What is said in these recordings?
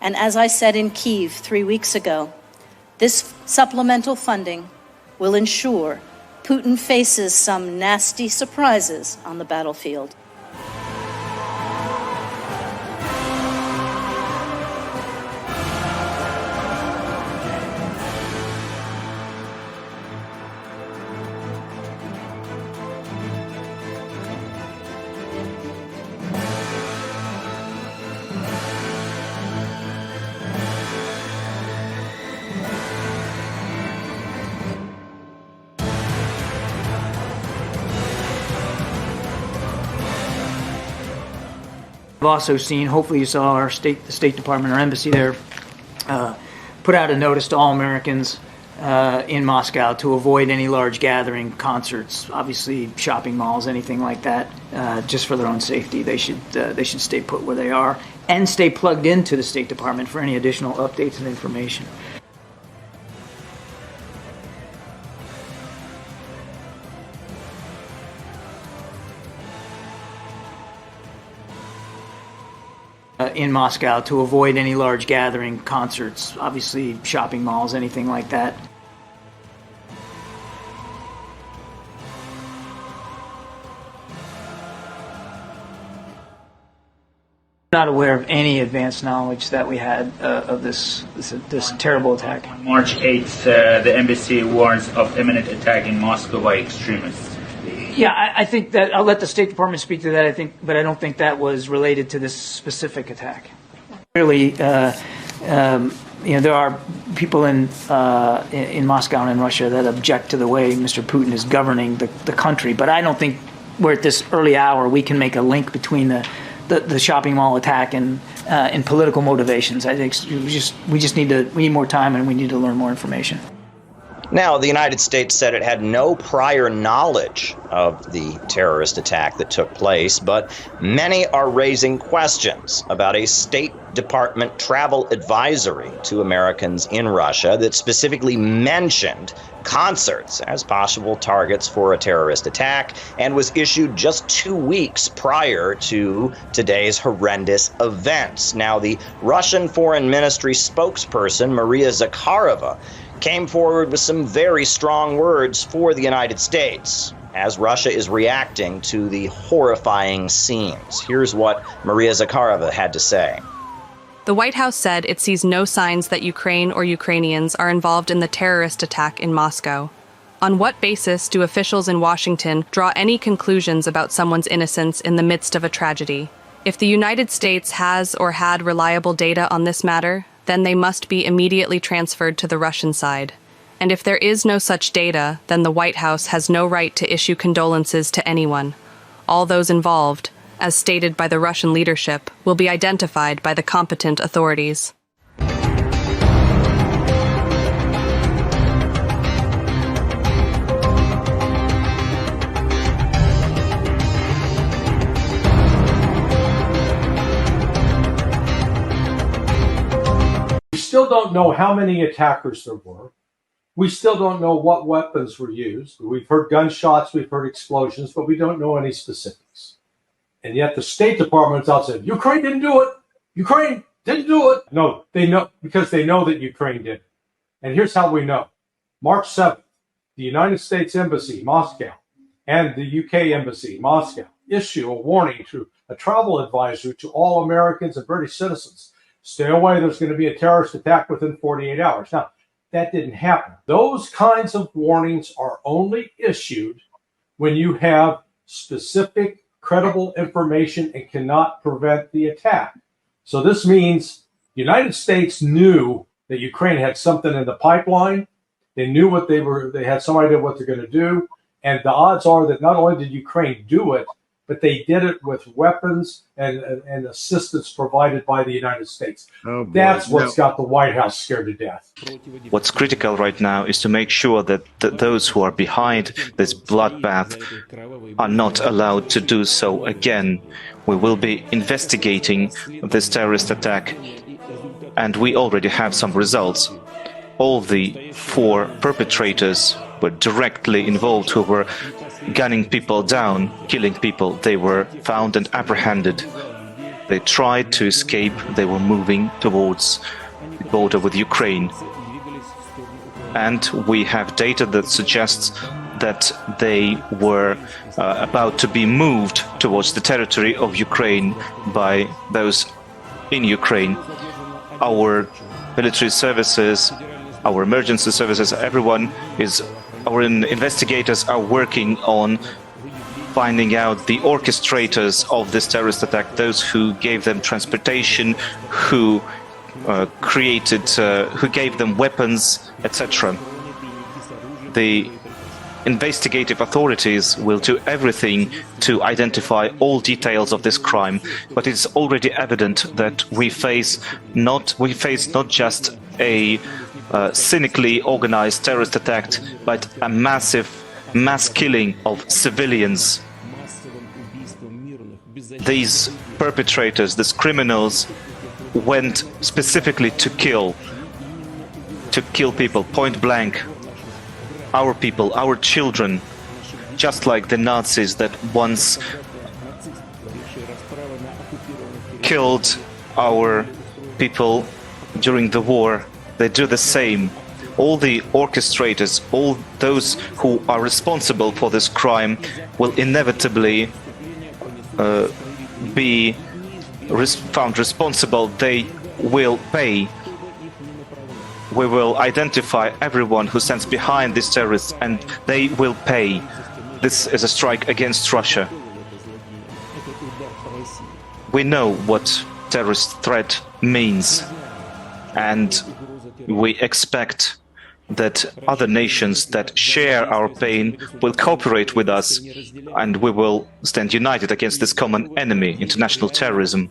And as I said in Kyiv 3 weeks ago, this supplemental funding will ensure Putin faces some nasty surprises on the battlefield. I've also seen, hopefully you saw the State Department or embassy there put out a notice to all Americans in Moscow to avoid any large gathering, concerts, obviously shopping malls, anything like that, just for their own safety. They should stay put where they are and stay plugged into the State Department for any additional updates and information. In Moscow to avoid any large gathering, concerts, obviously shopping malls, anything like that. Not aware of any advanced knowledge that we had of this terrible attack. On March 8th, the embassy warns of imminent attack in Moscow by extremists. Yeah, I think that I'll let the State Department speak to that. But I don't think that was related to this specific attack. Clearly, there are people in Moscow and in Russia that object to the way Mr. Putin is governing the country. But I don't think we're at this early hour we can make a link between the shopping mall attack and political motivations. I think we need more time and we need to learn more information. Now, the United States said it had no prior knowledge of the terrorist attack that took place, but many are raising questions about a State Department travel advisory to Americans in Russia that specifically mentioned concerts as possible targets for a terrorist attack and was issued just 2 weeks prior to today's horrendous events. Now, the Russian Foreign Ministry spokesperson, Maria Zakharova, came forward with some very strong words for the United States as Russia is reacting to the horrifying scenes. Here's what Maria Zakharova had to say. The White House said it sees no signs that Ukraine or Ukrainians are involved in the terrorist attack in Moscow. On what basis do officials in Washington draw any conclusions about someone's innocence in the midst of a tragedy? If the United States has or had reliable data on this matter, then they must be immediately transferred to the Russian side. And if there is no such data, then the White House has no right to issue condolences to anyone. All those involved, as stated by the Russian leadership, will be identified by the competent authorities. We still don't know how many attackers there were. We still don't know what weapons were used. We've heard gunshots, we've heard explosions, but we don't know any specifics. And yet the State Department's out saying, Ukraine didn't do it. Ukraine didn't do it. No, they know, because they know that Ukraine did. And here's how we know. March 7th, the United States Embassy, Moscow, and the UK Embassy, Moscow, issue a warning to a travel advisory to all Americans and British citizens. Stay away, there's going to be a terrorist attack within 48 hours. Now, that didn't happen. Those kinds of warnings are only issued when you have specific, credible information and cannot prevent the attack. So this means the United States knew that Ukraine had something in the pipeline. They knew they had some idea what they're going to do. And the odds are that not only did Ukraine do it, but they did it with weapons and assistance provided by the United States. Oh, that's what's got the White House scared to death. What's critical right now is to make sure that those who are behind this bloodbath are not allowed to do so again. We will be investigating this terrorist attack, and we already have some results. All the 4 perpetrators were directly involved, who were gunning people down, killing people. They were found and apprehended. They tried to escape. They were moving towards the border with Ukraine. And we have data that suggests that they were about to be moved towards the territory of Ukraine by those in Ukraine. Our military services, our emergency services, our investigators are working on finding out the orchestrators of this terrorist attack, those who gave them transportation, who who gave them weapons, etc. The investigative authorities will do everything to identify all details of this crime, but it's already evident that we face not just a cynically organized terrorist attack, but a massive mass killing of civilians. These perpetrators, these criminals, went specifically to kill people point blank. Our people, our children, just like the Nazis that once killed our people during the war, they do the same. All the orchestrators, all those who are responsible for this crime will inevitably be found responsible. They will pay. We will identify everyone who stands behind these terrorists, and they will pay. This is a strike against Russia. We know what terrorist threat means, and we expect that other nations that share our pain will cooperate with us, and we will stand united against this common enemy, international terrorism,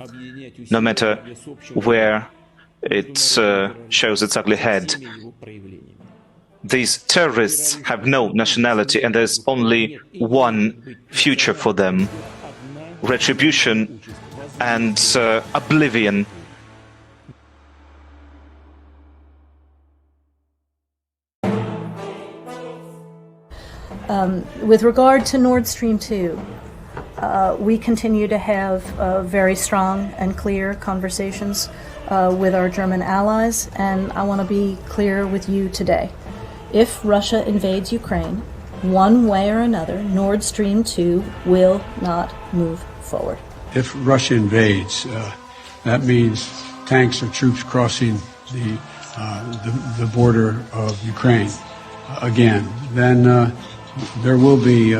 no matter where it shows its ugly head. These terrorists have no nationality, and there's only one future for them: retribution and oblivion. With regard to Nord Stream 2, we continue to have very strong and clear conversations with our German allies, and I want to be clear with you today. If Russia invades Ukraine, one way or another, Nord Stream 2 will not move forward. If Russia invades, that means tanks or troops crossing the border of Ukraine again. Then there will be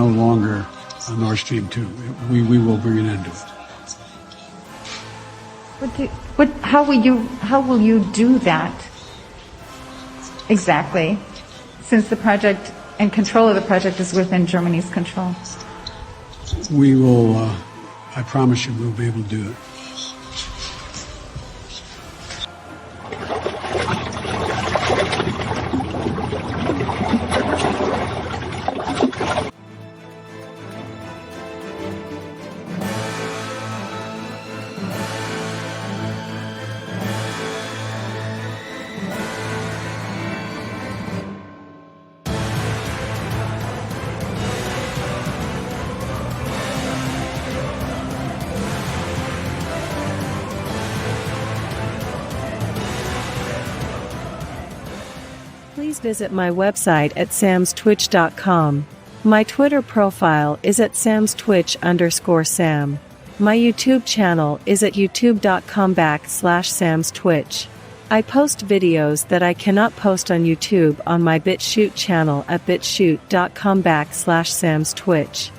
no longer a Nord Stream 2. We will bring an end to it. How will you do that exactly, since the project and control of the project is within Germany's control? We will, I promise you, we'll be able to do it. Please visit my website at samstwitch.com. My Twitter profile is at samstwitch_sam. My YouTube channel is at youtube.com/samstwitch. I post videos that I cannot post on YouTube on my BitChute channel at bitchute.com/samstwitch.